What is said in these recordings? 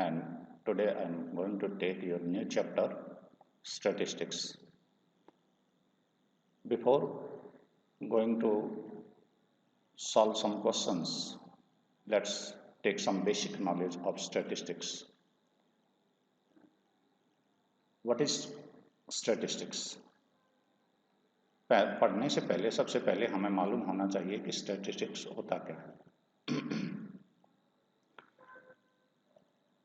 and today I am going to take your new chapter, statistics. Before going to solve some questions, let's take some basic knowledge of statistics. What is statistics? पढ़ने से पहले सबसे पहले हमें मालूम होना चाहिए कि स्टैटिस्टिक्स होता क्या है.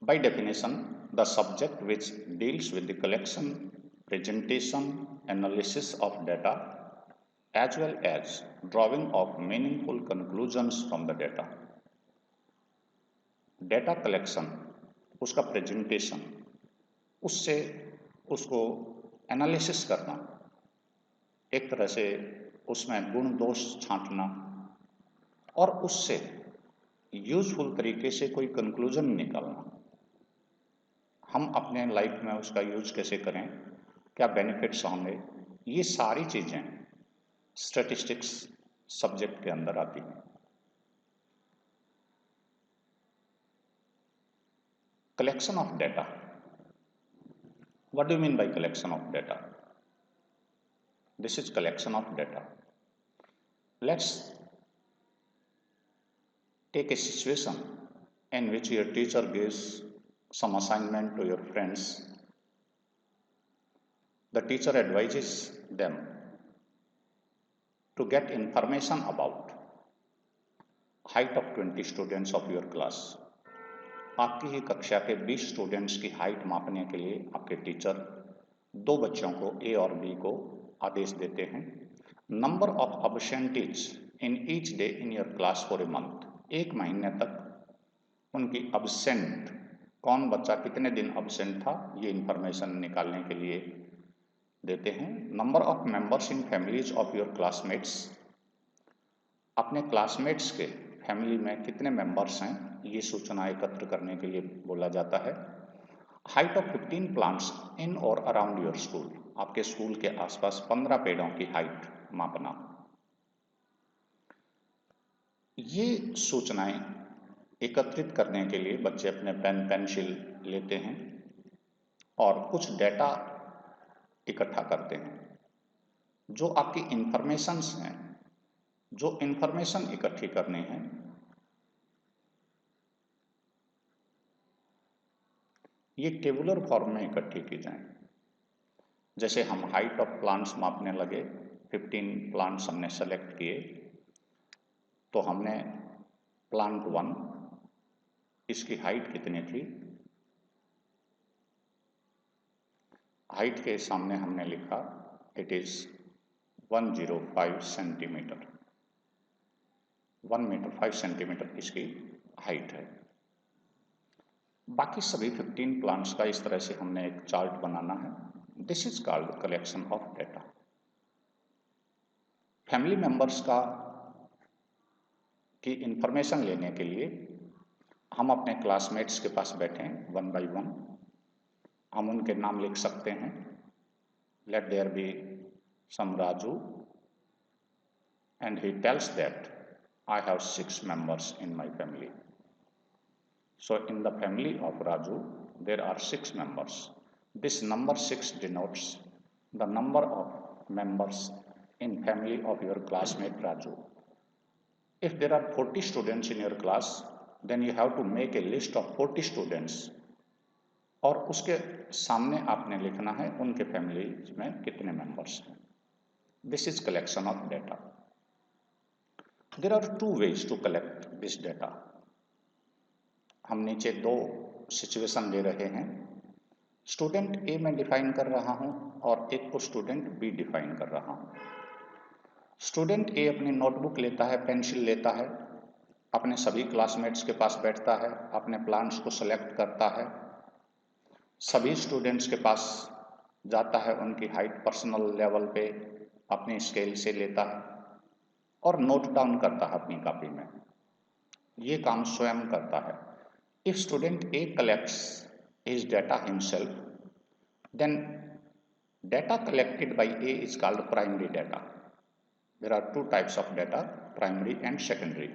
By definition, the subject which deals with the collection, presentation, analysis of data, as well as drawing of meaningful conclusions from the data. Data collection, उसका presentation, उससे उसको analysis करना, एक तरह से उसमें गुण दोष छांटना और उससे यूजफुल तरीके से कोई कंक्लूजन निकालना. हम अपने लाइफ में उसका यूज कैसे करें, क्या बेनिफिट्स होंगे, ये सारी चीजें स्टैटिस्टिक्स सब्जेक्ट के अंदर आती हैं. Collection of data. What do you mean by collection of data? This is collection of data. Let's take a situation in which your teacher gives some assignment to your friends. The teacher advises them to get information about height of 20 students of your class. आपकी ही कक्षा के 20 students की height मापने के लिए आपके teacher दो बच्चों को ए और बी को आदेश देते हैं. Number of absentees in each day in your class for a month. एक महीने तक उनकी अब्सेंट, कौन बच्चा कितने दिन अब्सेंट था, ये इंफॉर्मेशन निकालने के लिए देते हैं. Number of members in families of your classmates. अपने क्लासमेट्स के फैमिली में कितने मेंबर्स हैं, ये सूचना एकत्र करने के लिए बोला जाता है. हाइट ऑफ 15 प्लांट्स इन और अराउंड योर स्कूल. आपके स्कूल के आसपास 15 पेड़ों की हाइट मापना. ये सूचनाएं एकत्रित करने के लिए बच्चे अपने पेन पेंसिल लेते हैं और कुछ डेटा इकट्ठा करते हैं. जो आपकी इंफॉर्मेशंस हैं, जो इंफॉर्मेशन इकट्ठी करनी है, ये टेबुलर फॉर्म में इकट्ठी की जाए. जैसे हम हाइट ऑफ प्लांट्स मापने लगे, 15 प्लांट्स हमने सेलेक्ट किए, तो हमने प्लांट 1, इसकी हाइट कितनी थी, हाइट के सामने हमने लिखा it is 105 centimetre. 1 metre 5 centimetre इसकी हाइट है. बाकी सभी 15 प्लांट्स का इस तरह से हमने एक चार्ट बनाना है. This is called collection of data. Family members का की इंफॉर्मेशन लेने के लिए हम अपने क्लासमेट्स के पास बैठे वन बाय वन. हम उनके नाम लिख सकते हैं. Let there be some Raju and he tells that I have 6 members in my family. So in the family of Raju, there are 6 members. This number 6 denotes the number of members in family of your classmate Raju. If there are 40 students in your class, then you have to make a list of 40 students. और उसके सामने आपने लिखना है उनके family में कितने members हैं. This is collection of data. There are 2 ways to collect this data. हम नीचे 2 सिचुएशन ले रहे हैं. स्टूडेंट ए में डिफाइन कर रहा हूं और एक को स्टूडेंट बी डिफाइन कर रहा हूं. स्टूडेंट ए अपनी नोटबुक लेता है, पेंसिल लेता है, अपने सभी क्लासमेट्स के पास बैठता है, अपने प्लान्स को सेलेक्ट करता है, सभी स्टूडेंट्स के पास जाता है, उनकी हाइट पर्सनल लेवल पे अपनी स्केल से लेता है और नोट डाउन करता है अपनी कॉपी में. ये काम स्वयं करता है. If student A collects his data himself, then data collected by A is called primary data. There are 2 types of data, primary and secondary.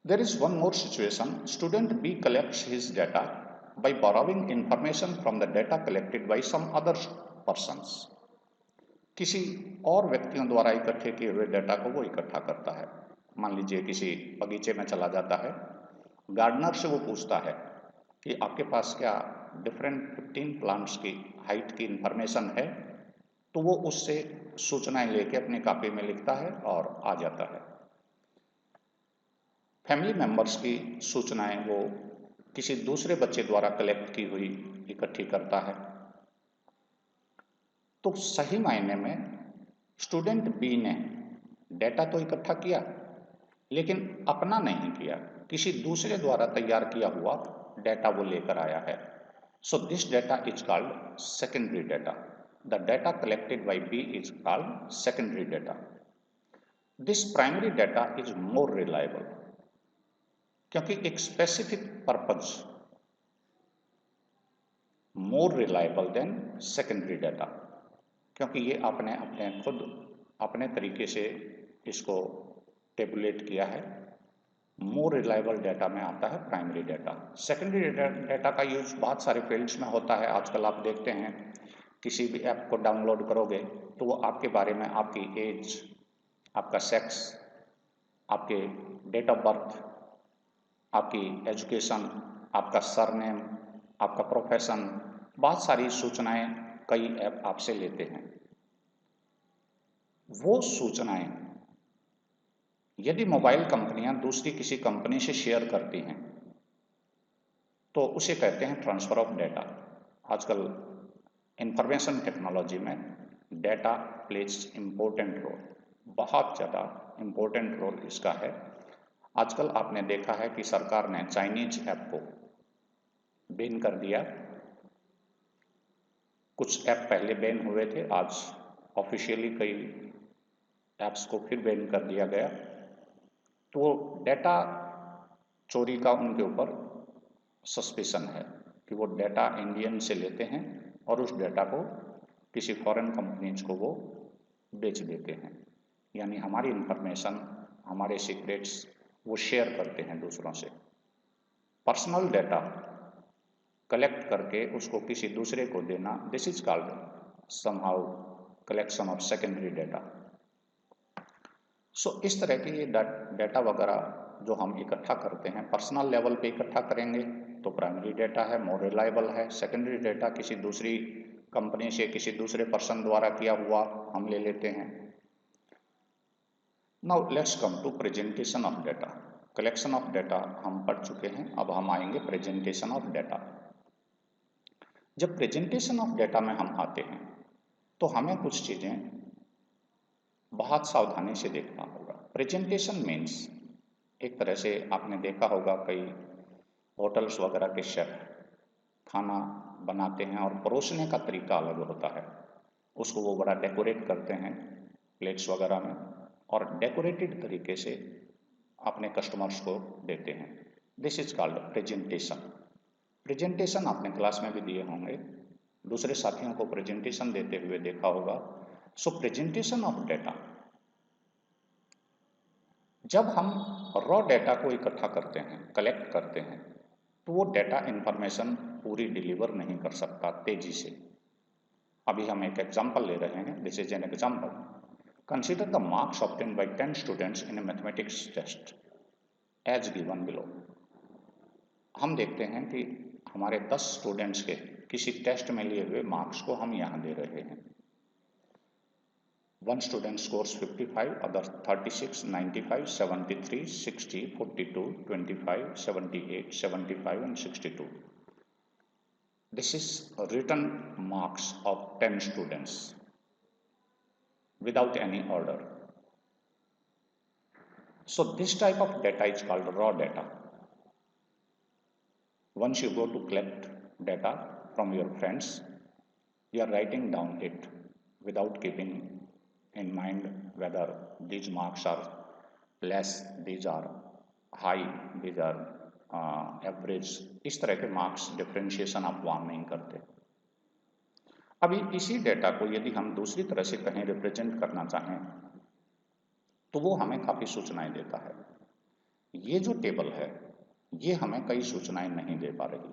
There is one more situation. Student B collects his data by borrowing information from the data collected by some other persons. किसी और व्यक्तियों द्वारा इकट्ठे किए हुए data को वो इकट्ठा करता है। मान लीजिए किसी बगीचे में चला जाता है, गार्डनर से वो पूछता है कि आपके पास क्या डिफरेंट 15 प्लांट्स की हाइट की इंफॉर्मेशन है, तो वो उससे सूचनाएं लेके अपनी कॉपी में लिखता है और आ जाता है। फैमिली मेंबर्स की सूचनाएं वो किसी दूसरे बच्चे द्वारा कलेक्ट की हुई इकट्ठी करता है। तो सही मायने में स्टूडेंट बी ने डेटा तो इकट्ठा किया, लेकिन अपना नहीं किया, किसी दूसरे द्वारा तैयार किया हुआ डेटा वो लेकर आया है। So this data is called secondary data. The data collected by B is called secondary data. This primary data is more reliable, क्योंकि एक specific purpose more reliable than secondary data, क्योंकि ये आपने अपने खुद अपने तरीके से इसको टेबुलेट किया है। मोर रिलायबल डेटा में आता है प्राइमरी डेटा। सेकेंडरी डेटा का यूज बहुत सारे फील्ड्स में होता है। आजकल आप देखते हैं किसी भी ऐप को डाउनलोड करोगे तो वो आपके बारे में, आपकी एज, आपका सेक्स, आपके डेट ऑफ बर्थ, आपकी एजुकेशन, आपका सरनेम, आपका प्रोफेशन, बहुत सारी सूचनाएं कई ऐप आपसे लेते हैं। वो सूचनाएं यदि मोबाइल कंपनियां दूसरी किसी कंपनी से शेयर करती हैं तो उसे कहते हैं ट्रांसफर ऑफ डेटा। आजकल इंफॉर्मेशन टेक्नोलॉजी में डेटा प्लेज इम्पोर्टेंट रोल, बहुत ज़्यादा इम्पोर्टेंट रोल इसका है। आजकल आपने देखा है कि सरकार ने चाइनीज ऐप को बैन कर दिया। कुछ ऐप पहले बैन हुए थे, आज ऑफिशियली कई ऐप्स को फिर बैन कर दिया गया। तो डेटा चोरी का उनके ऊपर सस्पिशन है कि वो डेटा इंडियन से लेते हैं और उस डेटा को किसी फॉरेन कंपनीज को वो बेच देते हैं। यानी हमारी इंफॉर्मेशन, हमारे सीक्रेट्स वो शेयर करते हैं दूसरों से। पर्सनल डेटा कलेक्ट करके उसको किसी दूसरे को देना, this is called somehow collection of secondary data. So इस तरह के ये डेटा वगैरह जो हम इकट्ठा करते हैं, पर्सनल लेवल पे इकट्ठा करेंगे तो प्राइमरी डेटा है, मोर रिलायबल है। सेकेंडरी डेटा किसी दूसरी कंपनी से, किसी दूसरे पर्सन द्वारा किया हुआ हम ले लेते हैं। Now let's come to presentation of data. Collection of data हम पढ़ चुके हैं, अब हम आएंगे प्रेजेंटेशन ऑफ डेटा। जब प्रेजेंटेशन ऑफ डेटा में हम आते हैं तो हमें कुछ चीज़ें बहुत सावधानी से देखना होगा। प्रेजेंटेशन मीन्स, एक तरह से आपने देखा होगा कई होटल्स वगैरह के शेफ खाना बनाते हैं और परोसने का तरीका अलग होता है। उसको वो बड़ा डेकोरेट करते हैं प्लेट्स वगैरह में और डेकोरेटेड तरीके से अपने कस्टमर्स को देते हैं। This is called presentation. Presentation आपने क्लास में भी दिए होंगे, दूसरे साथियों को प्रेजेंटेशन देते हुए देखा होगा। सो प्रेजेंटेशन ऑफ डेटा, जब हम रॉ डेटा को इकट्ठा करते हैं, कलेक्ट करते हैं, तो वो डेटा इंफॉर्मेशन पूरी डिलीवर नहीं कर सकता तेजी से। अभी हम एक एग्जांपल ले रहे हैं, this is an example. Consider the marks obtained by 10 students in a mathematics test as given below. हम देखते हैं कि हमारे 10 स्टूडेंट्स के किसी टेस्ट में लिए हुए मार्क्स को हम यहाँ दे रहे हैं। One student scores 55, others 36, 95, 73, 60, 42, 25, 78, 75 and 62. This is written marks of 10 students without any order. So this type of data is called raw data. Once you go to collect data from your friends, you are writing down it without keeping in mind whether these marks are less, these are high, these are average। इस तरह के marks differentiation आप वहाँ नहीं करते। अभी इसी data को यदि हम दूसरी तरह से कहीं रिप्रेजेंट करना चाहें तो वो हमें काफ़ी सूचनाएं देता है। ये जो टेबल है ये हमें कई सूचनाएं नहीं दे पा रही।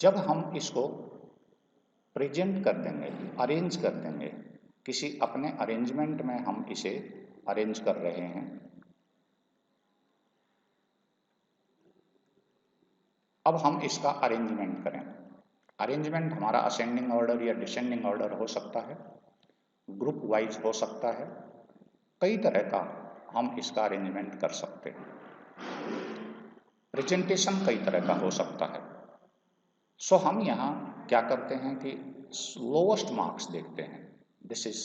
जब हम इसको प्रेजेंट कर देंगे, अरेंज कर देंगे, किसी अपने अरेंजमेंट में हम इसे अरेंज कर रहे हैं, अब हम इसका अरेंजमेंट करें। अरेंजमेंट हमारा असेंडिंग ऑर्डर या डिसेंडिंग ऑर्डर हो सकता है, ग्रुप वाइज हो सकता है, कई तरह का हम इसका अरेंजमेंट कर सकते हैं। प्रेजेंटेशन कई तरह का हो सकता है। सो हम यहाँ क्या करते हैं कि लोवेस्ट मार्क्स देखते हैं। This is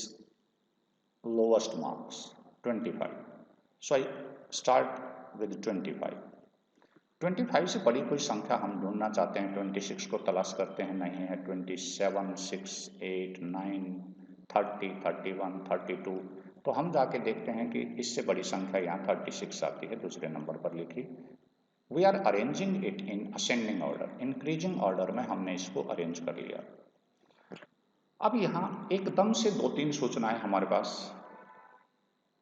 lowest marks 25। So I start with 25। 25 से बड़ी कोई संख्या हम ढूंढना चाहते हैं, 26 को तलाश करते हैं, नहीं है, 27, 6, 8, 9, 30, 31, 32, तो हम जाके देखते हैं कि इससे बड़ी संख्या यहाँ 36 आती है, दूसरे नंबर पर लिखी। We are arranging it in ascending order, increasing order में हमने इसको अरेंज कर लिया। अब यहाँ एकदम से 2-3 सूचनाएं हमारे पास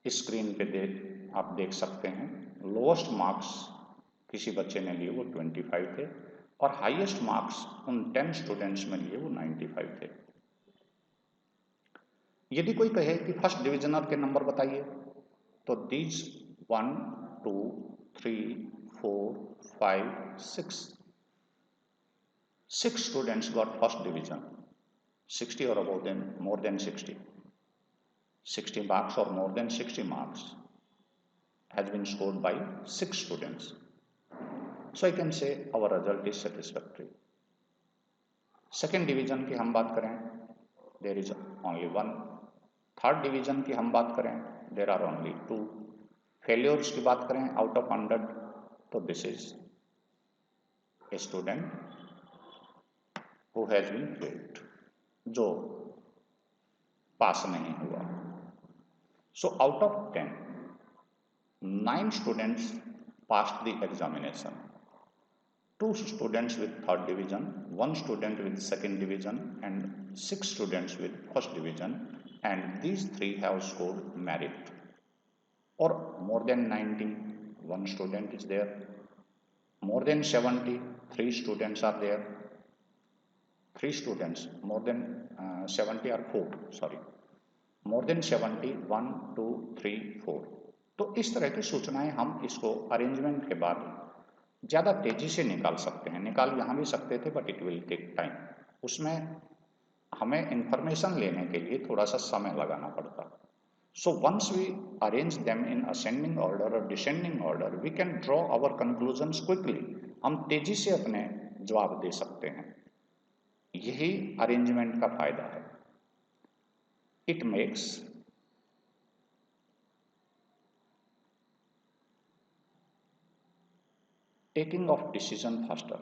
स्क्रीन पे आप देख सकते हैं। लोएस्ट मार्क्स किसी बच्चे ने लिए वो 25 थे और हाईएस्ट मार्क्स उन 10 स्टूडेंट्स में लिए वो 95 थे। यदि कोई कहे कि फर्स्ट डिविजनर के नंबर बताइए, तो these 1, 2, 3, 4, 5, 6 students got first division, 60 or above them, more than 60 marks or more than 60 marks has been scored by 6 students. So I can say our result is satisfactory. Second division की हम बात करें, there is only 1. Third division की हम बात करें, there are only 2. Failures की बात करें out of 100, तो this is a student who has been failed, जो पास नहीं हुआ। So out of 10, 9 students passed the examination. 2 students with third division, 1 student with second division, and 6 students with first division, and these 3 have scored merit. Or more than 90, 1 student is there. More than 70, 3 students are there. 3 students, more than 70 or 4, sorry. More than 70, 1, 2, 3, 4. तो इस तरह की सूचनाएं हम इसको arrangement के बाद ज़्यादा तेजी से निकाल सकते हैं। निकाल यहाँ भी सकते थे, but it will take time. उसमें हमें इंफॉर्मेशन लेने के लिए थोड़ा सा समय लगाना पड़ता। So once we arrange them in ascending order और descending order, we can draw our conclusions quickly. हम तेजी से अपने जवाब दे सकते हैं। यही अरेंजमेंट का फायदा है। It makes taking of decision faster.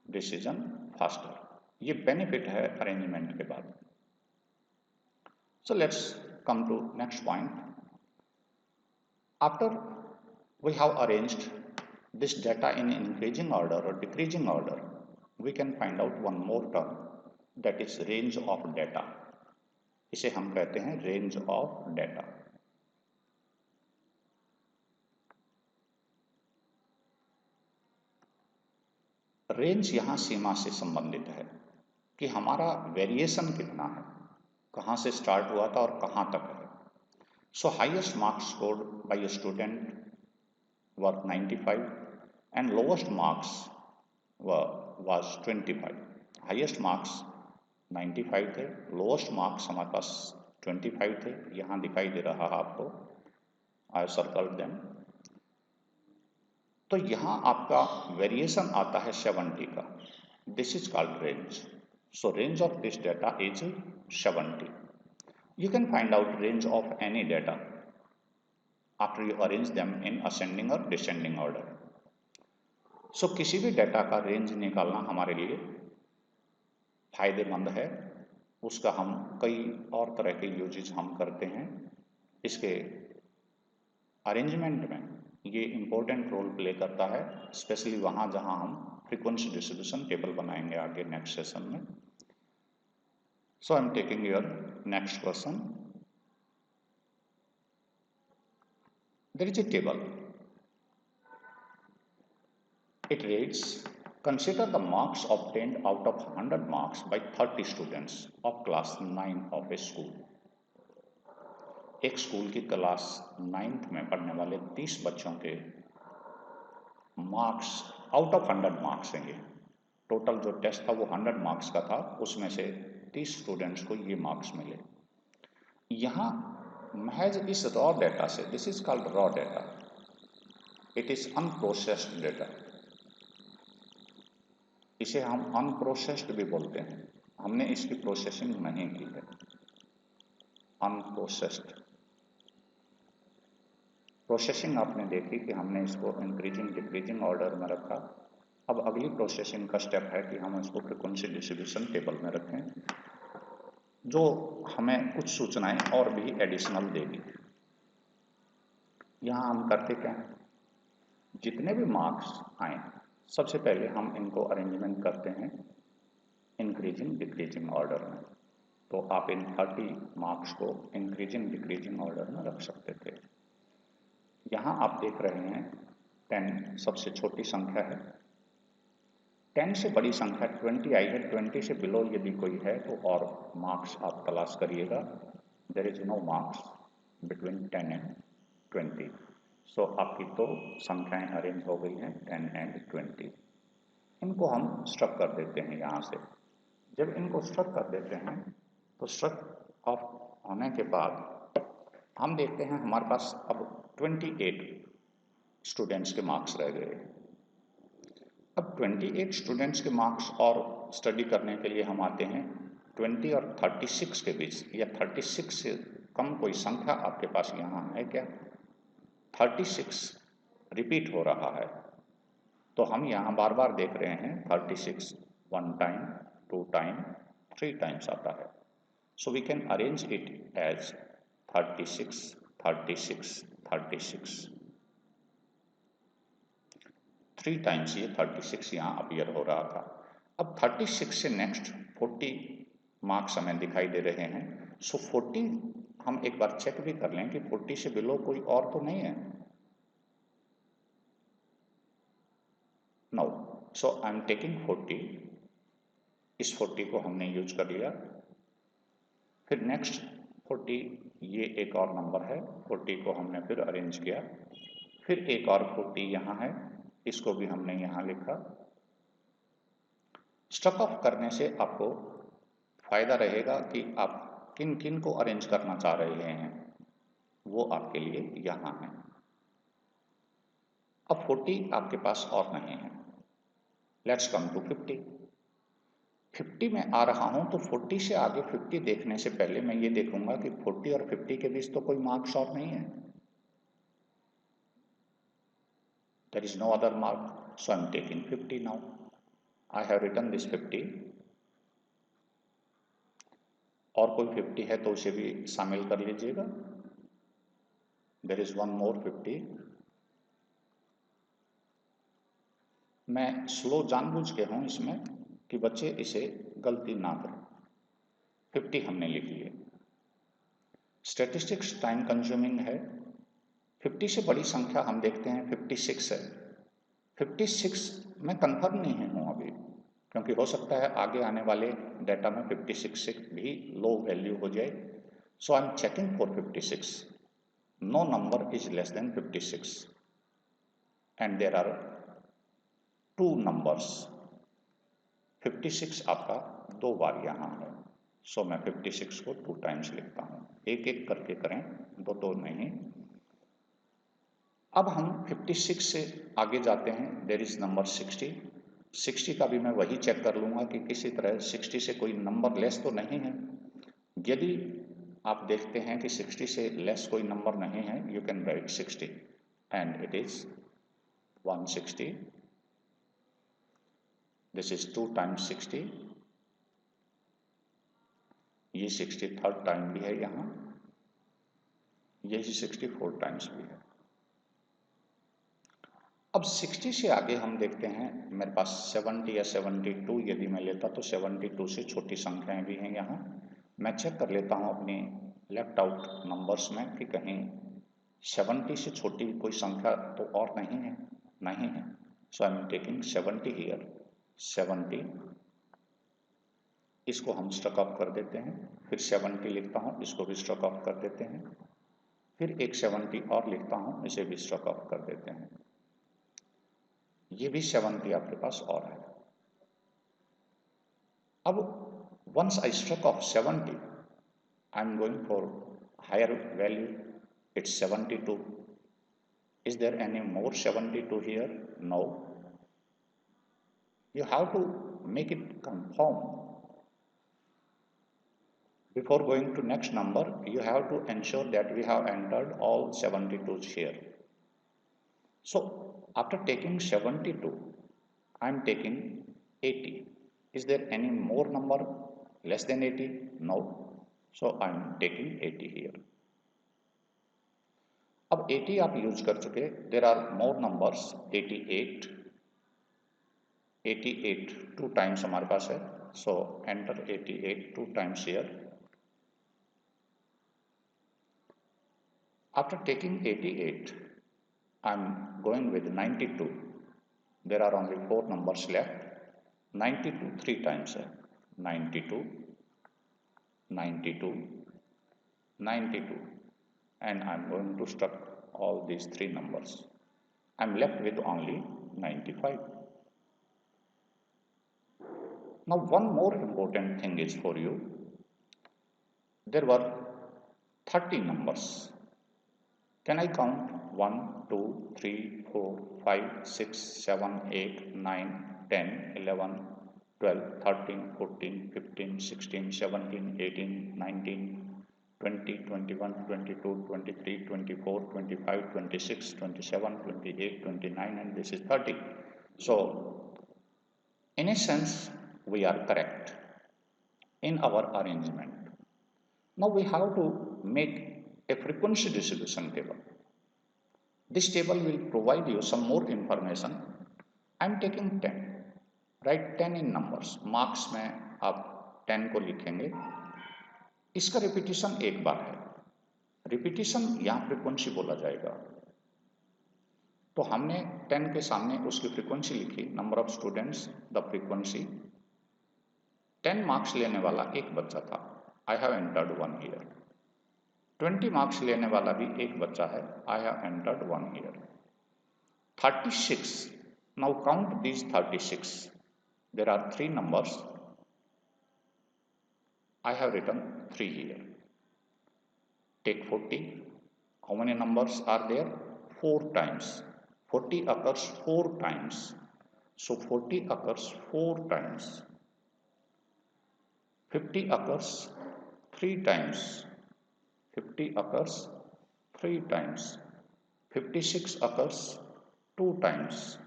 Decision faster, ये बेनिफिट है अरेंजमेंट के बाद। So let's come to next point. After we have arranged this data in increasing order or decreasing order, we can find out one more term, that is range of data. इसे हम कहते हैं range of data. Range यहां सीमा से संबंधित है कि हमारा वेरिएशन कितना है, कहां से स्टार्ट हुआ था और कहां तक है। सो highest marks scored by a student were 95 and lowest marks was 25. Highest marks 95 थे, लोएस्ट मार्क्स हमारे पास 25 थे, यहाँ दिखाई दे रहा है आपको, आई सर्कल देम। तो यहाँ आपका वेरिएशन आता है 70 का। This is called range. So range of this data is 70. You can find out range of any data after you arrange them in ascending or descending order. सो किसी भी डेटा का range निकालना हमारे लिए फायदेमंद है। उसका हम कई और तरह के यूजेज हम करते हैं। इसके अरेंजमेंट में ये इम्पोर्टेंट रोल प्ले करता है, स्पेशली वहाँ जहाँ हम फ्रीक्वेंसी डिस्ट्रीब्यूशन टेबल बनाएंगे आगे नेक्स्ट सेशन में। So I am taking your next question. There is a table. It reads, consider the marks obtained out of 100 marks by 30 students of class 9 of a school. एक school की class 9th में पढ़ने वाले 30 बच्चों के marks out of 100 marks हैं। ये total जो टेस्ट था वो 100 मार्क्स का था, उसमें से 30 स्टूडेंट्स को ये मार्क्स मिले। यहाँ महज इस रॉ डेटा से, this is called raw data, it is unprocessed data, इसे हम अनप्रोसेस्ड भी बोलते हैं, हमने इसकी प्रोसेसिंग नहीं की है, अनप्रोसेस्ड। प्रोसेसिंग आपने देखी कि हमने इसको इंक्रीजिंग डिक्रीजिंग ऑर्डर में रखा। अब अगली प्रोसेसिंग का स्टेप है कि हम इसको फ्रीक्वेंसी डिस्ट्रीब्यूशन टेबल में रखें, जो हमें कुछ सूचनाएं और भी एडिशनल देगी। यहाँ हम करते क्या हैं, जितने भी मार्क्स आए सबसे पहले हम इनको अरेंजमेंट करते हैं इंक्रीजिंग डिक्रीजिंग ऑर्डर में। तो आप इन 30 मार्क्स को इंक्रीजिंग डिक्रीजिंग ऑर्डर में रख सकते थे। यहाँ आप देख रहे हैं 10 सबसे छोटी संख्या है, 10 से बड़ी संख्या 20 आई है, 20 से बिलो यदि कोई है तो और मार्क्स आप तलाश करिएगा। There is no marks between 10 and 20। So आपकी तो संख्याएं अरेंज हो गई हैं 10 एंड 20। इनको हम स्ट्रक कर देते हैं यहाँ से। जब इनको स्ट्रक कर देते हैं तो स्ट्रक ऑफ होने के बाद हम देखते हैं हमारे पास अब 28 स्टूडेंट्स के मार्क्स रह गए। अब 28 स्टूडेंट्स के मार्क्स और स्टडी करने के लिए हम आते हैं 20 और 36 के बीच, या 36 से कम कोई संख्या आपके पास यहाँ है क्या? 36 रिपीट हो रहा है, तो हम यहाँ बार बार देख रहे हैं 36 1 टाइम 2 टाइम 3 टाइम्स आता है। So we can arrange it as 36 36 36, 3 times ये 36 यहाँ अपीयर हो रहा था। अब 36 से नेक्स्ट 40 मार्क्स हमें दिखाई दे रहे हैं। सो 40 हम एक बार चेक भी कर लें कि 40 से बिलो कोई और तो नहीं है। No, so I am taking 40, इस 40 को हमने यूज कर लिया। फिर नेक्स्ट 40, ये एक और नंबर है, 40 को हमने फिर अरेंज किया। फिर एक और 40 यहाँ है, इसको भी हमने यहाँ लिखा। स्ट्रक ऑफ करने से आपको फायदा रहेगा कि आप किन किन को अरेंज करना चाह रहे हैं, वो आपके लिए यहाँ है। अब 40 आपके पास और नहीं है। Let's come to 50। 50 में आ रहा हूं तो 40 से आगे 50 देखने से पहले मैं ये देखूंगा कि 40 और 50 के बीच तो कोई मार्क्स और नहीं है। There is no other mark, so I am taking 50 now. I have written this 50. और कोई 50 है तो उसे भी शामिल कर लीजिएगा। There is one more 50. मैं स्लो जानबूझ के हूं इसमें कि बच्चे इसे गलती ना करें। 50 हमने लिख लिए। स्टैटिस्टिक्स टाइम कंज्यूमिंग है। 50 से बड़ी संख्या हम देखते हैं 56 है। 56 मैं कंफर्म नहीं हूं अभी, क्योंकि हो सकता है आगे आने वाले डेटा में 56 से भी लो वैल्यू हो जाए। So I am checking for 56। No number is less than 56 and there are 2 numbers. 56 आपका 2 बार यहाँ है। सो मैं 56 को 2 टाइम्स लिखता हूँ। एक एक करके करें, दो नहीं। अब हम 56 से आगे जाते हैं। There is number 60। 60 का भी मैं वही चेक कर लूँगा कि किसी तरह 60 से कोई नंबर लेस तो नहीं है। यदि आप देखते हैं कि 60 से लेस कोई नंबर नहीं है, you can write 60 and it is 160। This is 2 times 60। ये 63rd टाइम भी है यहाँ, यही 64 टाइम्स भी है। अब 60 से आगे हम देखते हैं, मेरे पास 70 या 72 यदि मैं लेता तो 72 से छोटी संख्याएं भी हैं यहाँ। मैं चेक कर लेता हूँ अपनी लेफ्ट आउट नंबर्स में कि कहीं 70 से छोटी कोई संख्या तो और नहीं है, नहीं है। सो आई एम टेकिंग 70 हियर, 70, इसको हम स्ट्रक ऑफ कर देते हैं। फिर 70 लिखता हूँ, इसको भी स्ट्रक ऑफ कर देते हैं। फिर एक 70 और लिखता हूँ, इसे भी स्ट्रक ऑफ कर देते हैं। ये भी 70 आपके पास और है। अब once I struck off 70, I'm going for higher value. It's 72. Is there any more 72 here? No. You have to make it conform. Before going to next number, you have to ensure that we have entered all 72s here. So after taking 72, I'm taking 80. Is there any more number less than 80? No. So I'm taking 80 here. अब 80 आप use कर चुके, there are more numbers, 88, 88 two times हमारे पास है। So enter 88 two times here. After taking 88, I am going with 92। There are only 4 numbers left. 92 3 times है, 92, 92, 92, and I'm going to struck all these 3 numbers. I'm left with only 95. Now one more important thing is for you. There were 30 numbers. Can I count 1, 2, 3, 4, 5, 6, 7, 8, 9, 10, 11, 12, 13, 14, 15, 16, 17, 18, 19, 20, 21, 22, 23, 24, 25, 26, 27, 28, 29, and this is 30. So in a sense, we are correct in our arrangement. Now we have to make a frequency distribution table. This table will provide you some more information. I am taking 10. Write 10 in numbers. Marks में आप 10 को लिखेंगे। इसका repetition एक बार है। Repetition यहाँ frequency बोला जाएगा। तो हमने 10 के सामने उसकी फ्रीक्वेंसी लिखी, number of students, the frequency. 10 marks लेने वाला एक बच्चा था, I have entered 1 here. 20 marks लेने वाला भी एक बच्चा है, I have entered 1 here. 36, now count these 36, there are 3 numbers, I have written 3 here. Take 40. How many numbers are there? 4 times. 40 occurs 4 times. So 40 occurs 4 times. 50 occurs 3 times. 50 occurs 3 times. 56 occurs 2 times.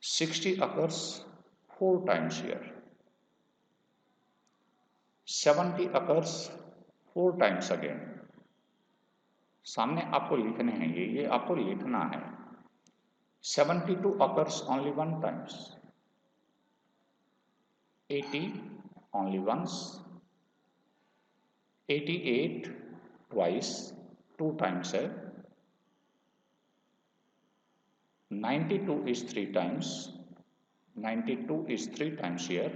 60 occurs 4 times here. 70 occurs 4 times again. सामने आपको लिखने हैं ये आपको लिखना है। 72 occurs only 1 times. 80 only once. 88 twice, 2 times है। 92 is 3 times. 92 is 3 times here,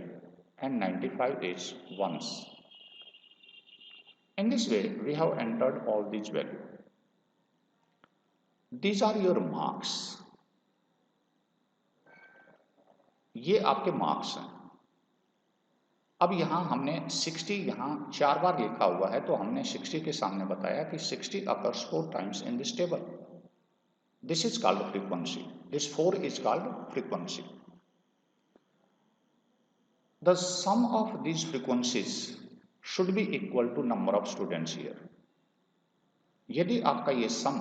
and 95 is once. In this way, we have entered all these values. These are your marks. ये आपके मार्क्स हैं। अब यहाँ हमने 60 यहाँ 4 बार लिखा हुआ है, तो हमने 60 के सामने बताया कि 60 occurs 4 times in this table. This is called frequency. This 4 is called frequency. The sum of these frequencies should be equal to number of students here. यदि आपका ये सम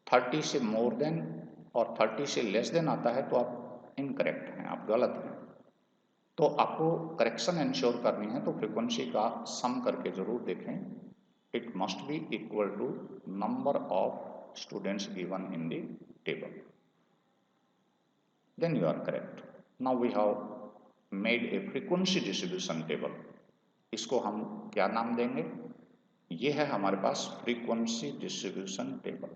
30 से मोर देन और 30 से लेस देन आता है तो आप इनकरेक्ट हैं, आप गलत हैं। तो आपको करेक्शन इंश्योर करनी है तो फ्रीक्वेंसी का सम करके जरूर देखें। It must be equal to number of students given in the table. Then you are correct. Now we have made a frequency distribution table. इसको हम क्या नाम देंगे? ये है हमारे पास frequency distribution table.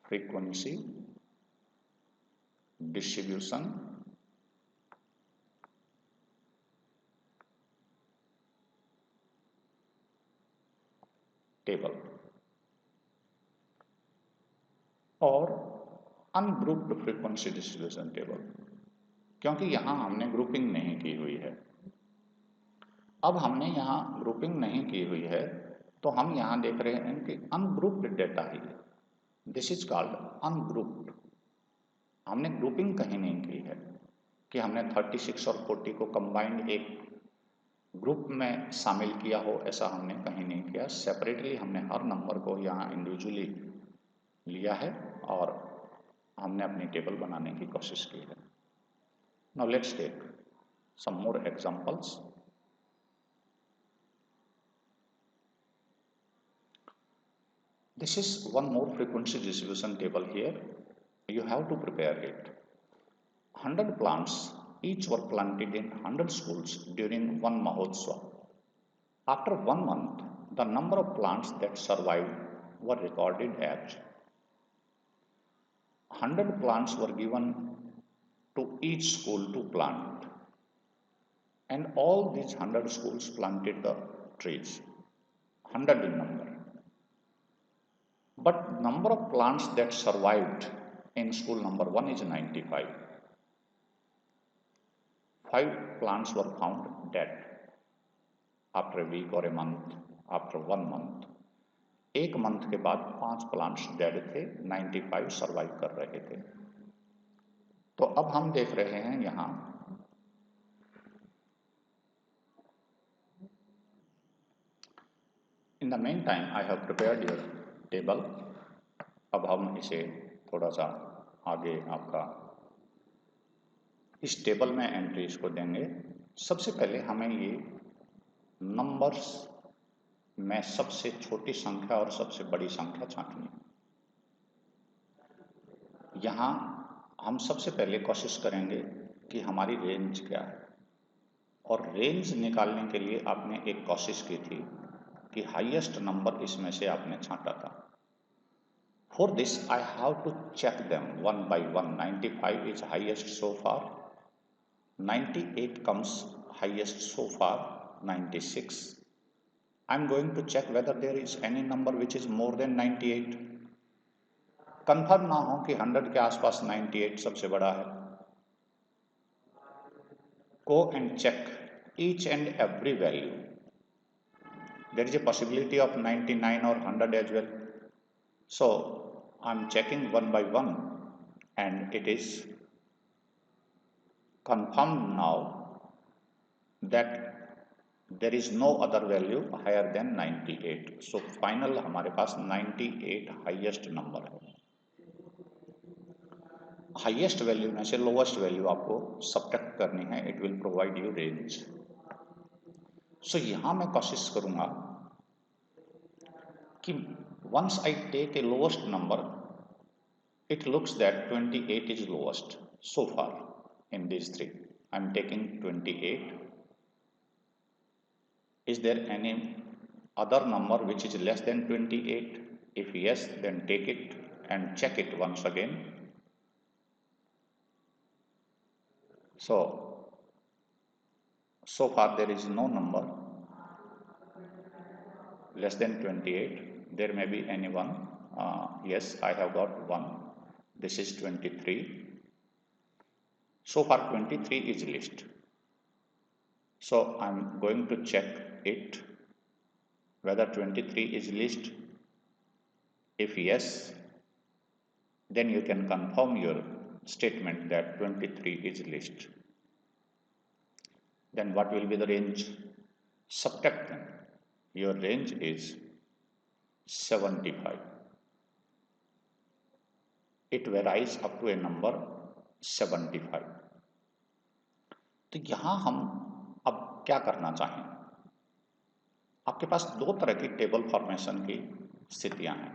Frequency distribution table और अनग्रुप्ड फ्रीक्वेंसी डिस्ट्रीब्यूशन टेबल, क्योंकि यहां हमने ग्रुपिंग नहीं की हुई है। अब हमने यहां ग्रुपिंग नहीं की हुई है तो हम यहां देख रहे हैं कि अनग्रुप्ड डेटा ही है। This is called ungrouped. हमने ग्रुपिंग कहीं नहीं की है कि हमने 36 और 40 को कंबाइंड एक ग्रुप में शामिल किया हो, ऐसा हमने कहीं नहीं किया। सेपरेटली हमने हर नंबर को यहाँ इंडिविजुअली लिया है और हमने अपनी टेबल बनाने की कोशिश की है। Now let's take some more examples. This is one more frequency distribution table here. You have to prepare it. 100 plants each were planted in 100 schools during one Mahotsav. After 1 month, the number of plants that survived were recorded as 100 plants were given to each school to plant, and all these 100 schools planted the trees, 100 in number. But number of plants that survived in school number 1 is 95. 5 plants were found dead after a week or a month, after 1 month. एक month के बाद 5 plants dead थे, 95 survive कर रहे थे। तो अब हम देख रहे हैं यहां in the main time I have prepared your table. अब हम इसे थोड़ा सा आगे आपका इस टेबल में एंट्रीज को देंगे। सबसे पहले हमें ये नंबर्स में सबसे छोटी संख्या और सबसे बड़ी संख्या छांटनी। यहाँ हम सबसे पहले कोशिश करेंगे कि हमारी रेंज क्या है, और रेंज निकालने के लिए आपने एक कोशिश की थी कि हाईएस्ट नंबर इसमें से आपने छांटा था। For this I have to check them one by one. 95 is highest so far, 98 comes highest so far, 96. I'm going to check whether there is any number which is more than 98. Confirm ना हो कि 100 के आसपास 98 सबसे बड़ा है। Go and check each and every value. There is a possibility of 99 or 100 as well. So I'm checking one by one and it is confirmed now that there is no other value higher than 98. So final हमारे पास 98 highest number है। Highest value में से lowest value आपको subtract करनी है। It will provide you range. So यहाँ मैं कोशिश करूंगा कि once I take a lowest number, it looks that 28 is lowest so far in these three. I'm taking 28. Is there any other number which is less than 28? If yes, then take it and check it once again. So far there is no number less than 28. There may be any one. Yes, I have got one. This is 23. So far 23 is least. So I'm going to check it whether 23 is least. If yes, then you can confirm your statement that 23 is least. Then what will be the range? Subtract them. Your range is 75. It varies up to a number 75. तो यहां हम अब क्या करना चाहें? अब आपके पास दो तरह की टेबल फॉर्मेशन की स्थितियां हैं।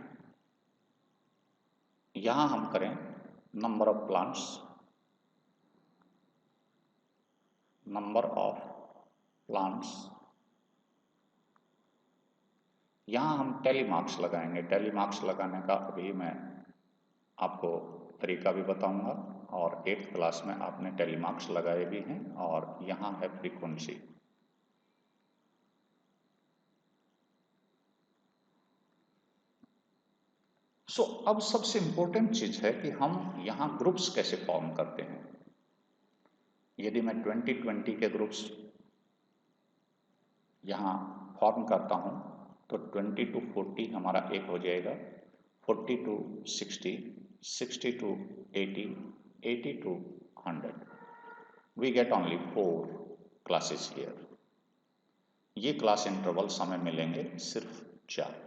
यहां हम करें number of plants, number of plants, यहां हम टैली मार्क्स लगाएंगे। टैली मार्क्स लगाने का अभी मैं आपको तरीका भी बताऊंगा, और 8th क्लास में आपने टैली मार्क्स लगाए भी हैं। और यहां है फ्रीक्वेंसी। अब सबसे इंपॉर्टेंट चीज है कि हम यहां ग्रुप्स कैसे फॉर्म करते हैं। यदि मैं 2020 के ग्रुप्स यहां फॉर्म करता हूं तो 20 to 40 हमारा एक हो जाएगा, 40 to 60, 60 to 80, 80 to 100। We get only 4 classes here। ये क्लास इंटरवल्स हमें मिलेंगे सिर्फ 4।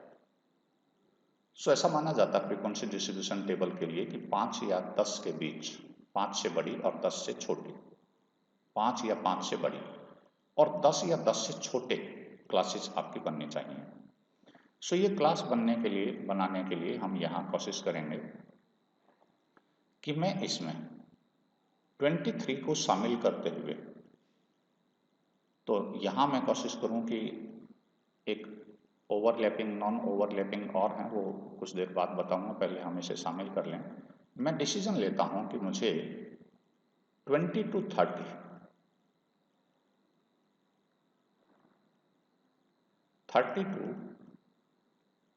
ऐसा माना जाता है फ्रीक्वेंसी डिस्ट्रीब्यूशन टेबल के लिए कि 5 या 10 के बीच, 5 से बड़ी और 10 से छोटी, 5 या 5 से बड़ी और 10 या 10 से छोटे क्लासेस आपकी बननी चाहिए। ये क्लास बनाने के लिए हम यहाँ कोशिश करेंगे कि मैं इसमें 23 को शामिल करते हुए, तो यहाँ मैं कोशिश करूँ कि एक ओवरलैपिंग, नॉन ओवरलैपिंग और हैं, वो कुछ देर बाद बताऊंगा, पहले हम इसे शामिल कर लें। मैं डिसीजन लेता हूं कि मुझे 20 to 30, 30 to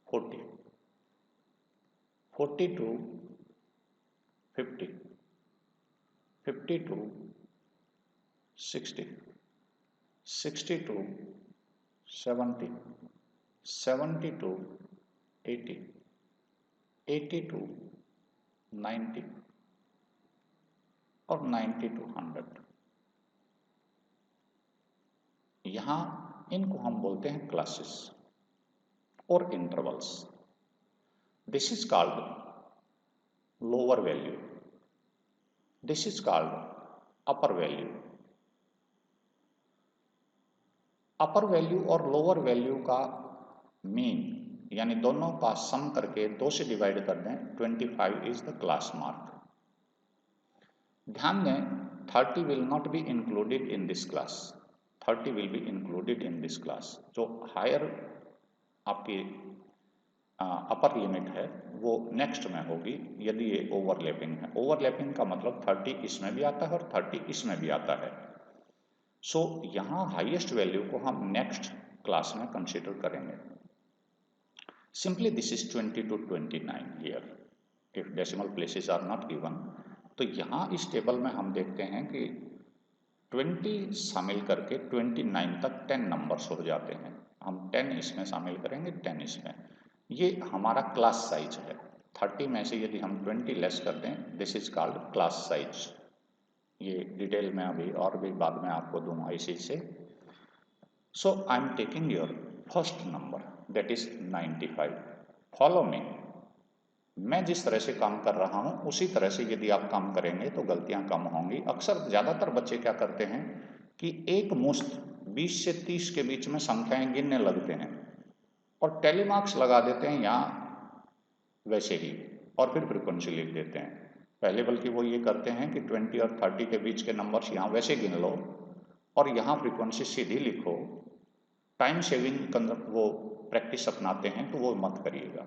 40, 40 to 50, 50 to 60, 60 to 70, 70 to 80, 80 to 90 और 90 to 100। यहां इनको हम बोलते हैं क्लासेस और intervals. This is called lower value, this is called upper value. Upper value और लोअर वैल्यू का मीन यानी दोनों का सम करके 2 से डिवाइड कर दें, 25 इज द क्लास मार्क। ध्यान दें 30 will not be included in this class, 30 will be included in this class. जो हायर आपकी अपर लिमिट है वो नेक्स्ट में होगी यदि ये ओवरलैपिंग है। ओवरलैपिंग का मतलब 30 इसमें भी आता है और 30 इसमें भी आता है। यहाँ हाईएस्ट वैल्यू को हम नेक्स्ट क्लास में कंसीडर करेंगे। Simply this is 20 to 29 here if decimal places are not given. तो यहाँ इस टेबल में हम देखते हैं कि 20 शामिल करके 29 तक 10 नंबर्स हो जाते हैं। हम 10 इसमें शामिल करेंगे, 10 इसमें। ये हमारा क्लास साइज है। 30 में से यदि हम 20 लेस कर दें, this is called class size. ये डिटेल में अभी और भी बाद में आपको दूंगा इसी से। आई am taking your first number that is 95। Follow me. मैं जिस तरह से काम कर रहा हूं उसी तरह से यदि आप काम करेंगे तो गलतियां कम होंगी। अक्सर ज़्यादातर बच्चे क्या करते हैं कि एक मुश्त 20 से 30 के बीच में संख्याएं गिनने लगते हैं और टैली मार्क्स लगा देते हैं यहाँ वैसे ही, और फिर फ्रीक्वेंसी लिख देते हैं। पहले बल्कि वो ये करते हैं कि 20 और 30 के बीच के नंबर्स यहाँ वैसे गिन लो और यहाँ फ्रीक्वेंसी सीधी लिखो। टाइम सेविंग वो प्रैक्टिस अपनाते हैं तो वो मत करिएगा।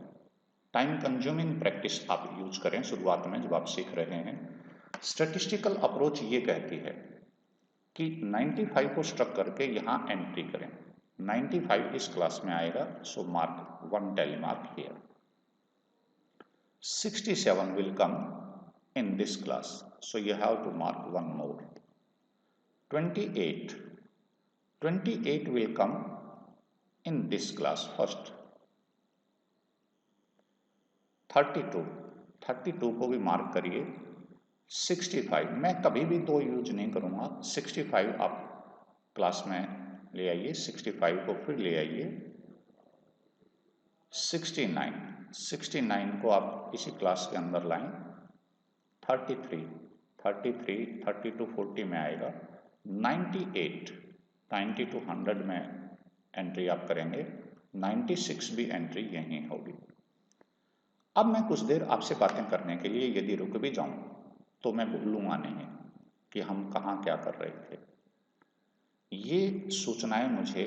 टाइम कंज्यूमिंग प्रैक्टिस आप यूज करें शुरुआत में जब आप सीख रहे हैं। स्टैटिस्टिकल अप्रोच ये कहती है कि 95 को स्ट्रक करके यहाँ एंट्री करें। 95 इस क्लास में आएगा, so mark 1 tally mark here. 67 will come in this class, so you have to mark 1 more. 28 will come in this class first. 32 को भी मार्क करिए। 65 मैं कभी भी 2 यूज नहीं करूंगा, 65 आप क्लास में ले आइए, 65 को फिर ले आइए। 69 को आप इसी क्लास के अंदर लाएं। 33 30 to 40 में आएगा। 98 90 to 100 में एंट्री आप करेंगे। 96 भी एंट्री यहीं होगी। अब मैं कुछ देर आपसे बातें करने के लिए यदि रुक भी जाऊं तो मैं भूलूंगा नहीं कि हम कहाँ क्या कर रहे थे। ये सूचनाएं मुझे,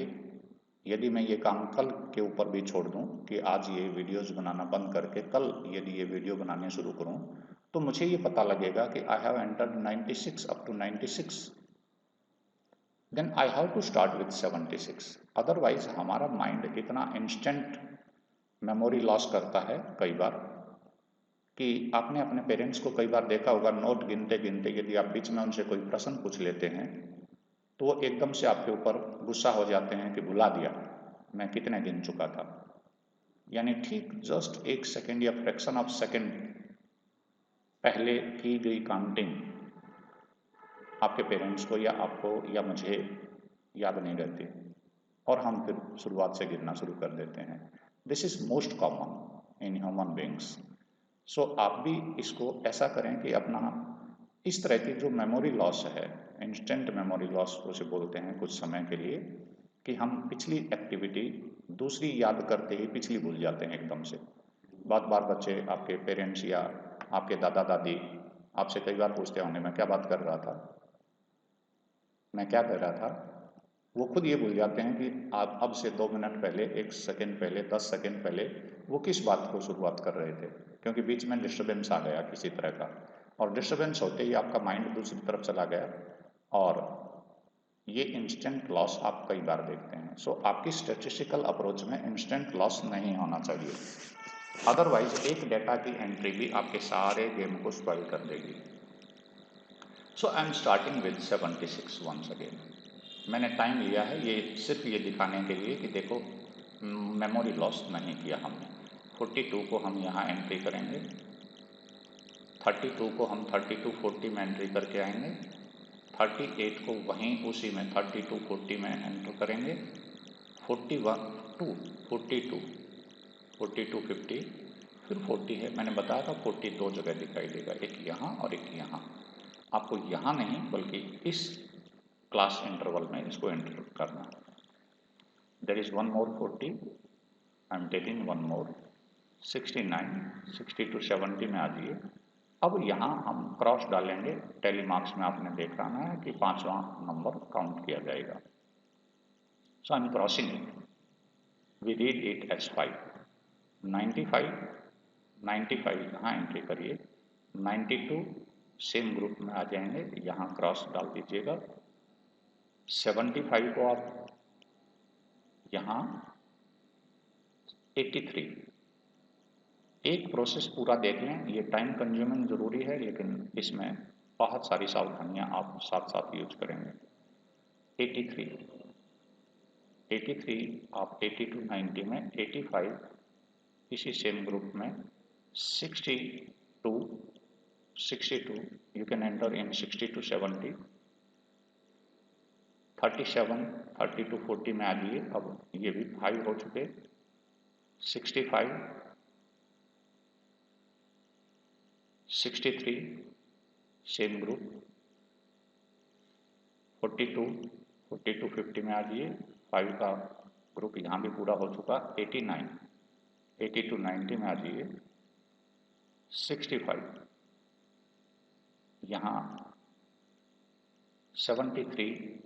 यदि मैं ये काम कल के ऊपर भी छोड़ दूं कि आज ये वीडियोस बनाना बंद करके कल यदि ये वीडियो बनाने शुरू करूं, तो मुझे ये पता लगेगा कि I have entered 96 up to 96, then I have to start with 76। Otherwise हमारा माइंड इतना इंस्टेंट मेमोरी लॉस करता है कई बार कि आपने अपने पेरेंट्स को कई बार देखा होगा, नोट गिनते गिनते यदि आप बीच में उनसे कोई प्रश्न पूछ लेते हैं तो वो एकदम से आपके ऊपर गुस्सा हो जाते हैं कि भुला दिया मैं कितने गिन चुका था। यानी ठीक जस्ट 1 सेकेंड या फ्रैक्शन ऑफ सेकेंड पहले की गई काउंटिंग आपके पेरेंट्स को या आपको या मुझे याद नहीं रहती और हम फिर शुरुआत से गिनना शुरू कर देते हैं। This is most common in human beings. So आप भी इसको ऐसा करें कि अपना इस तरह की जो मेमोरी लॉस है, इंस्टेंट मेमोरी लॉस उसे बोलते हैं कुछ समय के लिए, कि हम पिछली एक्टिविटी दूसरी याद करते ही पिछली भूल जाते हैं एकदम से। बार बार बच्चे, आपके पेरेंट्स या आपके दादा दादी आपसे कई बार पूछते होंगे मैं क्या बात कर रहा था, मैं क्या कर रहा था। वो खुद ये भूल जाते हैं कि आप अब से 2 मिनट पहले, 1 सेकेंड पहले, 10 सेकेंड पहले वो किस बात को शुरुआत कर रहे थे, क्योंकि बीच में डिस्टर्बेंस आ गया किसी तरह का, और डिस्टर्बेंस होते ही आपका माइंड दूसरी तरफ चला गया और ये इंस्टेंट लॉस आप कई बार देखते हैं। सो आपकी स्टैटिस्टिकल अप्रोच में इंस्टेंट लॉस नहीं होना चाहिए, अदरवाइज एक डेटा की एंट्री भी आपके सारे गेम को स्पॉइल कर देगी। So I am starting with 76 once again. मैंने टाइम लिया है ये सिर्फ ये दिखाने के लिए कि देखो मेमोरी लॉस नहीं किया हमने। 42 को हम यहाँ एंट्री करेंगे, 32 को हम 3240 में एंट्री करके आएंगे, 38 को वहीं उसी में 3240 में एंटर करेंगे, 41 टू 42 42 50 फिर 40 है, मैंने बताया था 40 दो जगह दिखाई देगा, एक यहाँ और एक यहाँ। आपको यहाँ नहीं बल्कि इस क्लास इंटरवल में इसको एंटर करना। There is one more 40, I am taking one more 69, 60 to 70 में आ जाइए। अब यहाँ हम क्रॉस डालेंगे, टैली मार्क्स में आपने देखा ना कि 5वां नंबर काउंट किया जाएगा। So I am crossing it, we read it as 5, 95, 95 यहाँ एंट्री करिए, 92 सेम ग्रुप में आ जाएंगे, यहाँ क्रॉस डाल दीजिएगा, 75 को आप यहाँ 83। एक प्रोसेस पूरा देख लें, ये टाइम कंज्यूमिंग जरूरी है लेकिन इसमें बहुत सारी सावधानियां आप साथ साथ यूज करेंगे। 83 आप 80 टू 90 में, 85 इसी सेम ग्रुप में, 62 you can enter in 60 to 70, 37 30 to 40 में आ जाइए, अब ये भी 5 हो चुके, 65 63 सेम ग्रुप, 42 50 में आ जाइए, 5 का ग्रुप यहाँ भी पूरा हो चुका, 89 80 टू 90 में आ जाइए, 65 यहाँ 73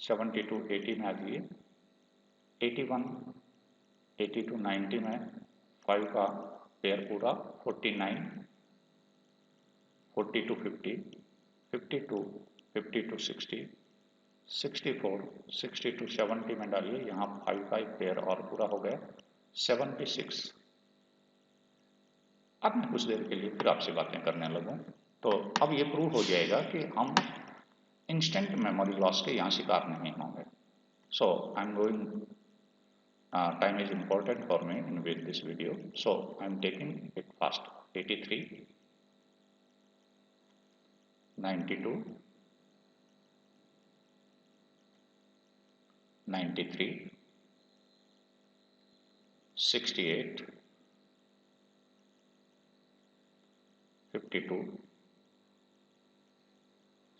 70 टू 80 में आ जाइए, 81 80 टू 90 में 5 का पेयर पूरा, 49 40 टू 50, 52 50 टू 60, 64 60 टू 70 में डालिए, यहाँ 5 का एक पेयर और पूरा हो गया, 76। अब मैं कुछ देर के लिए फिर आपसे बातें करने लगूं तो अब ये प्रूव हो जाएगा कि हम इंस्टेंट मेमोरी लॉस के यहाँ शिकार नहीं होंगे। So I am going, time is important for me in with this video, so I am taking it fast. 83 92 93 68 52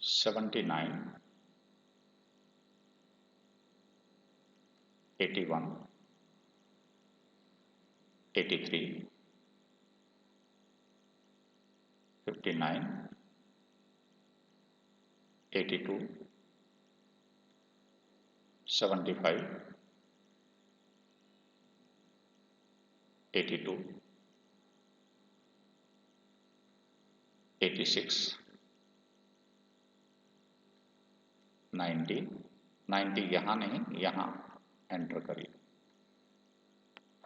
79 81 83, 59, 82, 75, 82, 86, 90, 90 यहाँ नहीं, यहाँ एंटर करिए,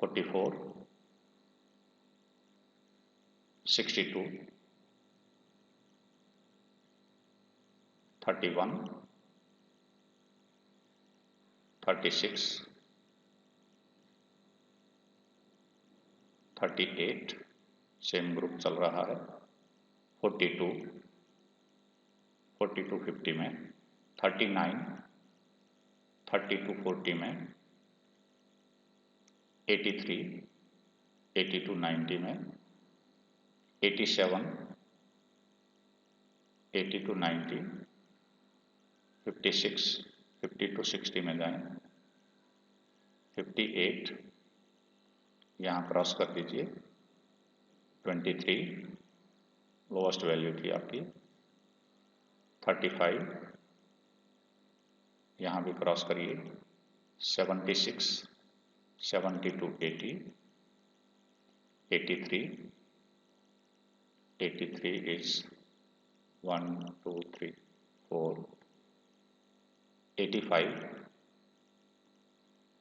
44, 62, 31, 36, 38, सेम ग्रुप चल रहा है, 42, 42 50 में, 39, 32 40 में, 83, 82 90 में, 87, 82 90, 56, 52 60 में जाएं, 58, यहाँ क्रॉस कर दीजिए, 23 लोएस्ट वैल्यू थी आपकी, 35 यहाँ भी क्रॉस करिए, 76, 72 80, 83, 83 is 1 2 3 4, 85,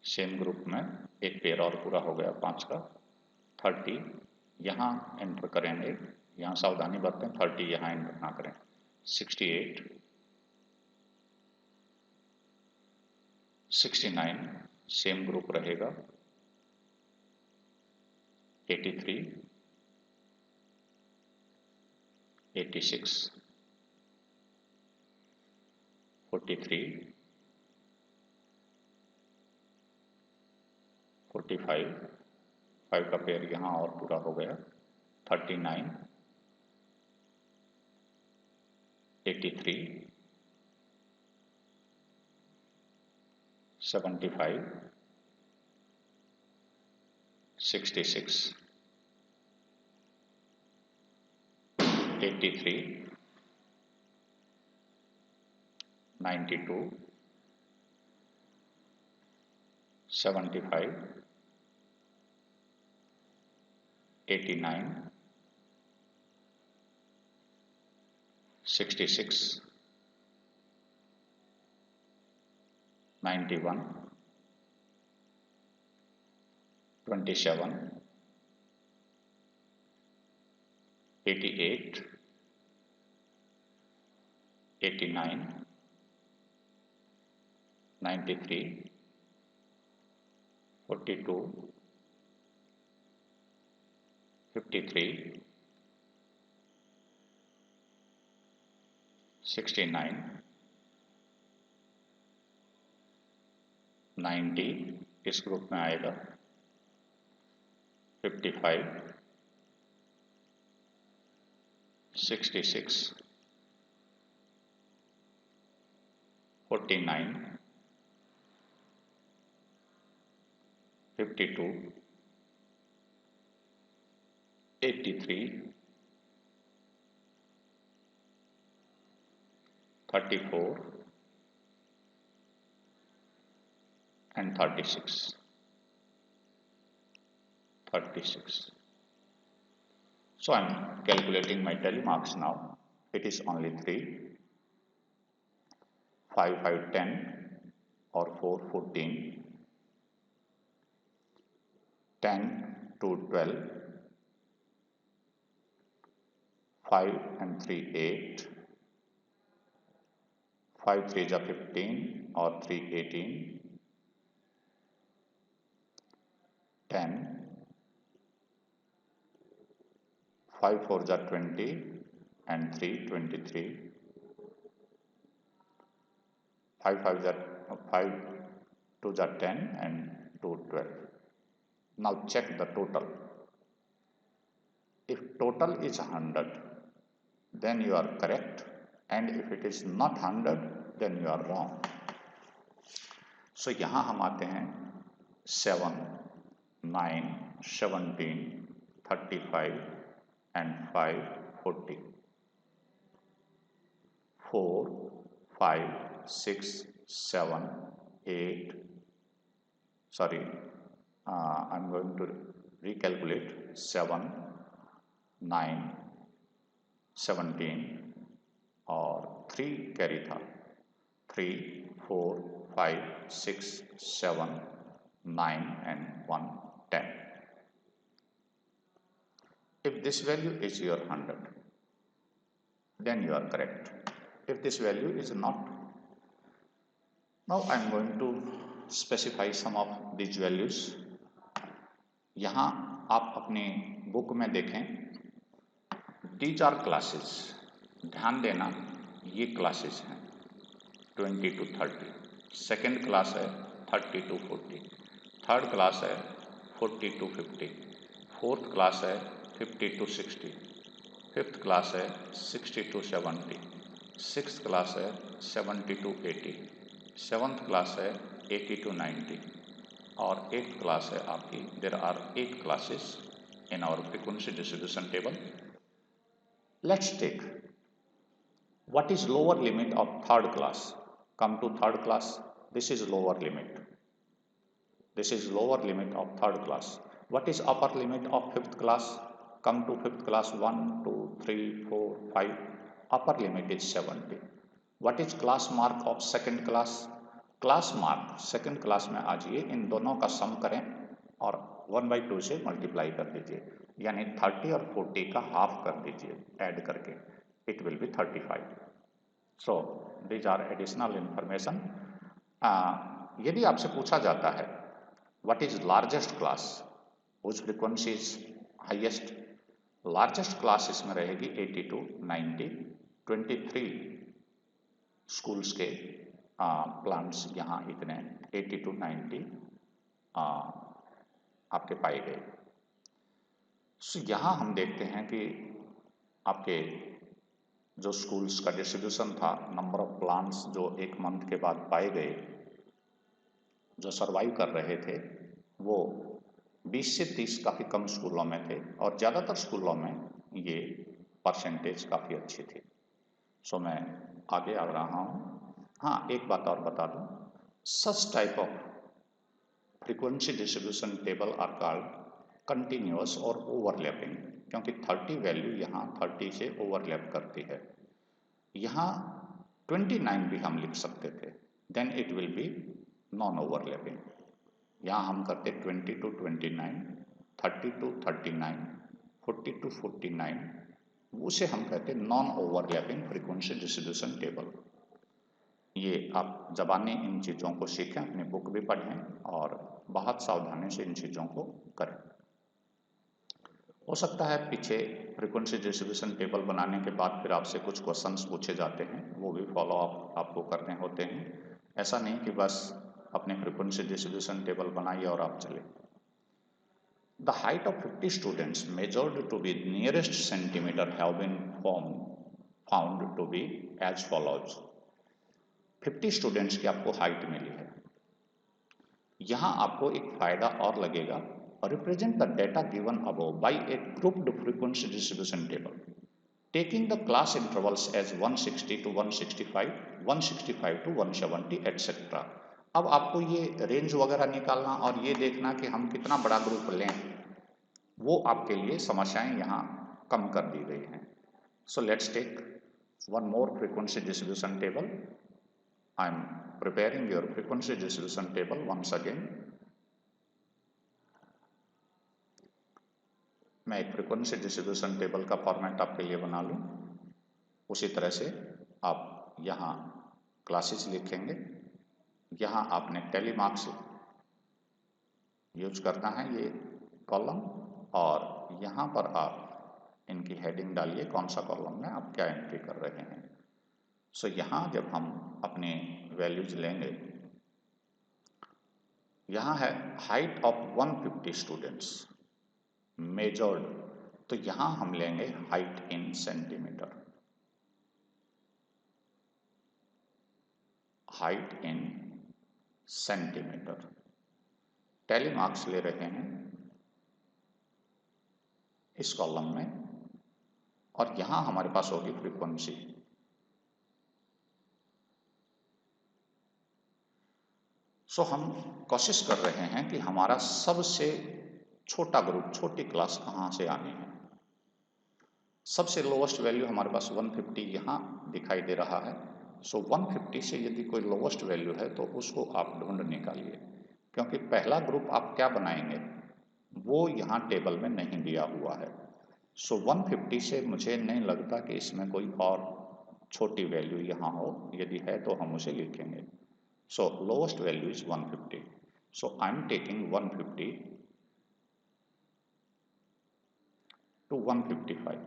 सेम ग्रुप में एक पेयर और पूरा हो गया 5 का, 30 यहाँ एंटर करेंगे, यहाँ सावधानी बरतें, 30 यहाँ एंटर ना करें, 68, 69 सेम ग्रुप रहेगा, 83, 86, 43, 45, 5 का पेयर यहाँ और पूरा हो गया, 39, 83, 75, 66, 83, 92, 75, 89, 66, 91, 27, 88, 89, 93, 42, 53, 69, 90 इस ग्रुप में आएगा, 55, 66, 49, 52, 83, 34 and 36. So I am calculating my tally marks now. It is only 3, 5, 5, 10 or 4, 14, 10, 2, 12, 5 and 3, 8, 5, 3 is 15 or 3, 18, 10, 5, 4 is 20 and 3, 23, 5, 2 is 10 and 2, 12. Now check the total. If total is 100, then you are correct, and if it is not 100, then you are wrong. So यहाँ हम आते हैं 7, 9, 17, 35 and 5, 40. 4, 5, 6, 7, 8. Sorry, I'm going to recalculate. 7, 9, 17 और 3 carry था. 3, 4, 5, 6, 7, 9 and 1, 10. If this value is your 100, then you are correct. If this value is not, now I am going to specify some of these values. यहाँ आप अपने book में देखें, these are classes. ध्यान देना, ये क्लासेस हैं 20 to 30. सेकेंड क्लास है 30 to 40. थर्ड क्लास है 40 to 50. फोर्थ क्लास है 50 to 60. फिफ्थ क्लास है 60 to 70. सिक्स्थ क्लास है 70 to 80. सेवन्थ क्लास है 80 to 90. और एट्थ क्लास है आपकी. There are 8 classes in our frequency distribution table. Let's take what is lower limit of third class. Come to third class. This is lower limit. This is lower limit of third class. What is upper limit of fifth class? Come to fifth class. 1, 2, 3, 4, 5. Upper limit is 70. What is class mark of second class? Class mark second class में आ जाइए, इन दोनों का सम करें और 1/2 से multiply कर दीजिए, यानी 30 और 40 का हाफ कर दीजिए ऐड करके. It will be 35. So these are additional information. यदि आपसे पूछा जाता है what is largest class, whose frequency is highest, largest class इसमें रहेगी 80 to 90. 23 स्कूल्स के प्लान्स यहाँ इतने 80 to 90 आपके पाए गए. So यहाँ हम देखते हैं कि आपके जो स्कूल्स का डिस्ट्रीब्यूशन था, नंबर ऑफ प्लांट्स जो एक मंथ के बाद पाए गए, जो सरवाइव कर रहे थे, वो 20 से 30 काफ़ी कम स्कूलों में थे और ज़्यादातर स्कूलों में ये परसेंटेज काफ़ी अच्छी थी. सो मैं आगे आ रहा हूँ. हाँ, एक बात और बता दूँ, such type of frequency distribution table are called continuous और ओवरलैपिंग, क्योंकि 30 वैल्यू यहाँ 30 से ओवरलैप करती है. यहाँ 29 भी हम लिख सकते थे, then it will be non overlapping. यहाँ हम करते 20 to 29, 30 to 39, 40 to 49, उसे हम कहते non overlapping frequency distribution table. ये आप ज़बानी इन चीज़ों को सीखें, अपनी बुक भी पढ़ें और बहुत सावधानी से इन चीज़ों को करें. हो सकता है पीछे फ्रीक्वेंसी डिस्ट्रीब्यूशन टेबल बनाने के बाद फिर आपसे कुछ क्वेश्चंस पूछे जाते हैं, वो भी फॉलो अप आपको करने होते हैं. ऐसा नहीं कि बस अपने फ्रीक्वेंसी डिस्ट्रीब्यूशन टेबल बनाइए और आप चले. The height of 50 students measured to be nearest centimetre have been found to be as follows. 50 students की आपको हाइट मिली है. यहाँ आपको एक फायदा और लगेगा. Represent the data given above by a grouped frequency distribution table, taking the class intervals as 160 to 165, 165 to 170, etc. अब आपको ये रेंज वगैरह निकालना और ये देखना कि हम कितना बड़ा ग्रुप लें, वो आपके लिए समस्याएं यहाँ कम कर दी गई हैं. So let's take one more frequency distribution table. I am preparing your frequency distribution table once again. मैं एक फ्रीक्वेंसी डिस्ट्रीब्यूशन टेबल का फॉर्मेट आपके लिए बना लूँ. उसी तरह से आप यहाँ क्लासेस लिखेंगे. यहाँ आपने टेलीमार्क्स यूज करना है, ये कॉलम, और यहाँ पर आप इनकी हेडिंग डालिए, कौन सा कॉलम में आप क्या एंट्री कर रहे हैं. सो यहाँ जब हम अपने वैल्यूज लेंगे, यहाँ है हाइट ऑफ 150 स्टूडेंट्स मेजर्ड, तो यहाँ हम लेंगे height in centimetre. Height in centimetre. Telemarks ले रहे हैं इस कॉलम में, और यहां हमारे पास होगी फ्रीक्वेंसी। सो हम कोशिश कर रहे हैं कि हमारा सबसे छोटा ग्रुप, छोटी क्लास कहां से आनी है। सबसे लोवेस्ट वैल्यू हमारे पास 150 यहाँ दिखाई दे रहा है। सो 150 से यदि कोई लोवेस्ट वैल्यू है तो उसको आप ढूंढ निकालिए, क्योंकि पहला ग्रुप आप क्या बनाएंगे वो यहाँ टेबल में नहीं दिया हुआ है। सो 150 से मुझे नहीं लगता कि इसमें कोई और छोटी वैल्यू यहाँ हो, यदि है तो हम उसे लिखेंगे। So lowest value is 150। So I am taking 150 to 155।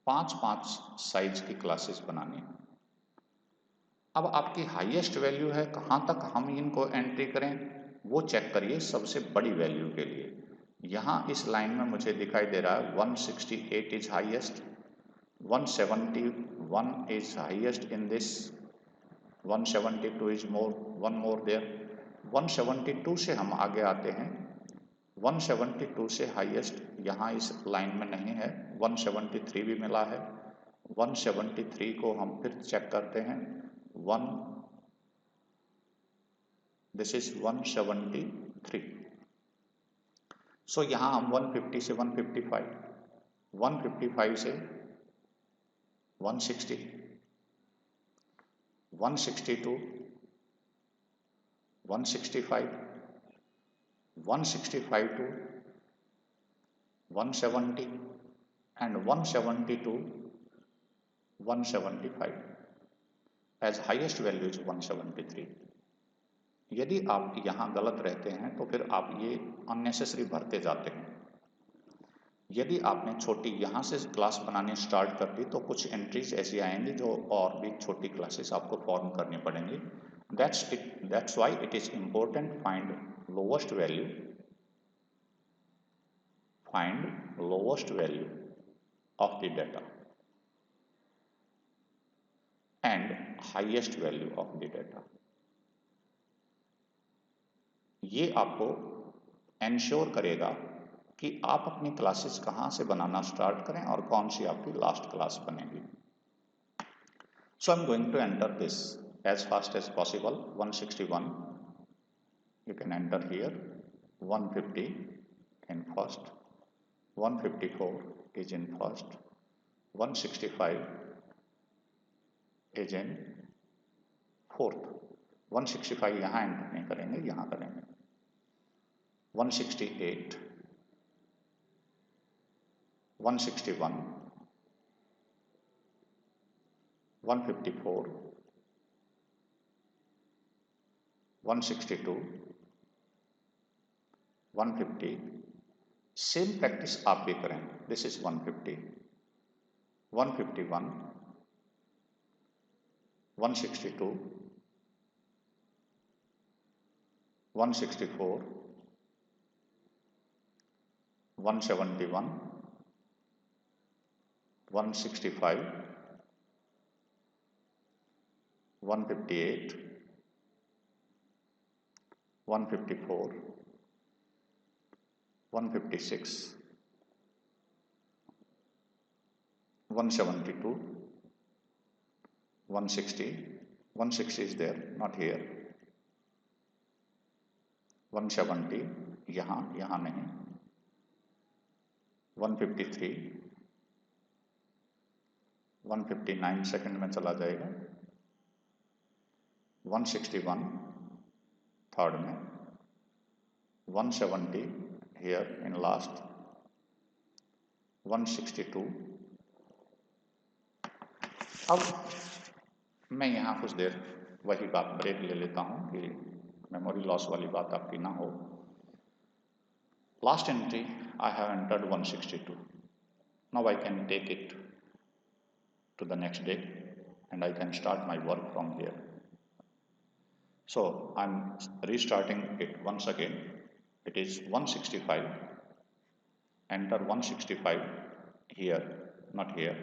5-5 size की क्लासेस बनानी। अब आपकी हाईएस्ट वैल्यू है, कहाँ तक हम इनको एंट्री करें वो चेक करिए सबसे बड़ी वैल्यू के लिए। यहाँ इस लाइन में मुझे दिखाई दे रहा है 168 is highest, 171 is highest in this, 172 is one more there. 172 से हम आगे आते हैं, 172 से हाईएस्ट यहाँ इस लाइन में नहीं है, 173 भी मिला है। 173 को हम फिर चेक करते हैं, दिस इज 173। सो यहाँ हम 150 से 155, 155 से 160, 162, 165, 165 to 170 and 170 to 175 as highest value is 173। यदि आप यहाँ गलत रहते हैं तो फिर आप ये अननेसेसरी भरते जाते हैं। यदि आपने छोटी यहाँ से क्लास बनानी स्टार्ट कर दी तो कुछ एंट्रीज ऐसी आएंगी जो और भी छोटी क्लासेस आपको फॉर्म करनी पड़ेंगी। That's why it is important find lowest value of the data and highest value of the data। ये आपको एंश्योर करेगा कि आप अपनी क्लासेस कहाँ से बनाना स्टार्ट करें और कौन सी आपकी लास्ट क्लास बनेगी। So I am going to enter this as fast as possible। 161 you can enter here, 150 in first, 154 is in first, 165 is in fourth। 165 यहाँ एंटर नहीं करेंगे, यहाँ करेंगे। 168, 161, 154, 162, 150। सेम प्रैक्टिस आप भी करें। This is 150, 151, 162, 164, 171, 165, 158, 154, 156, 172, 160, 160 is there, not here, 170 यहाँ नहीं, 153, 159 सेकंड में चला जाएगा, 161 थर्ड में, 170 here in last, 162। अब मैं यहाँ कुछ देर वही बात ब्रेक ले लेता हूँ कि मेमोरी लॉस वाली बात आपकी ना हो। Last entry I have entered 162। Now I can take it to the next day and I can start my work from here। So I'm restarting it once again। It is 165, enter 165 here, not here।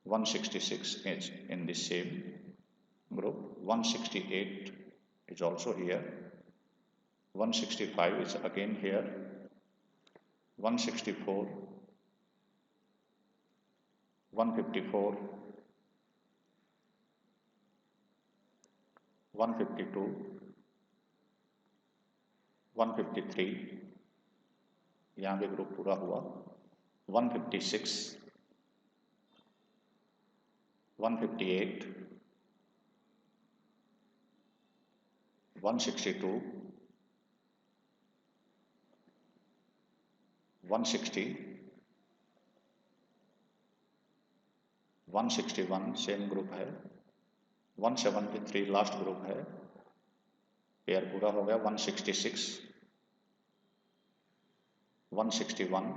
166 is in the same group, 168 is also here, 165 is again here, 164, 154, 152, 153, यहाँ भी group पूरा हुआ, 156, 158, 162, 160, 161 same group है, 173 last group है, pair पूरा हो गया, 166, 161,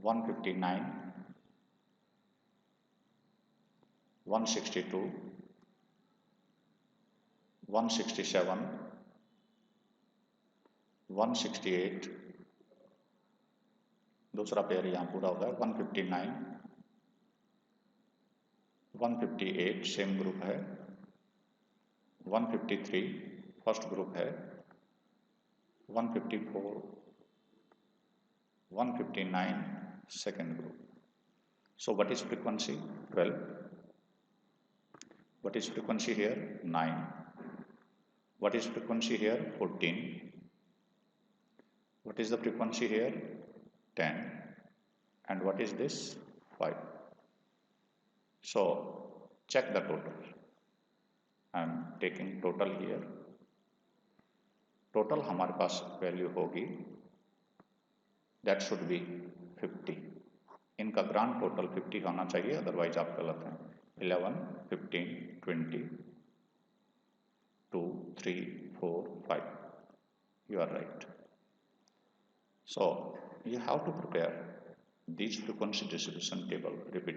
159, 162, 167, 168, दूसरा पेयर यहाँ पूरा हो गया, 159, 158 सेम ग्रुप है, 153 फर्स्ट ग्रुप है, 154, 159 second group. So what is frequency? 12. What is frequency here? 9. What is frequency here? 14. What is the frequency here? 10. And what is this? 5. So check the total. I am taking total here. Total हमारे पास value होगी, that should be 50. इनका grand total 50 होना चाहिए, otherwise आप गलत हैं. 11, 15, 20, 2, 3, 4, 5. You are right. So you have to prepare these frequency distribution table repeatedly.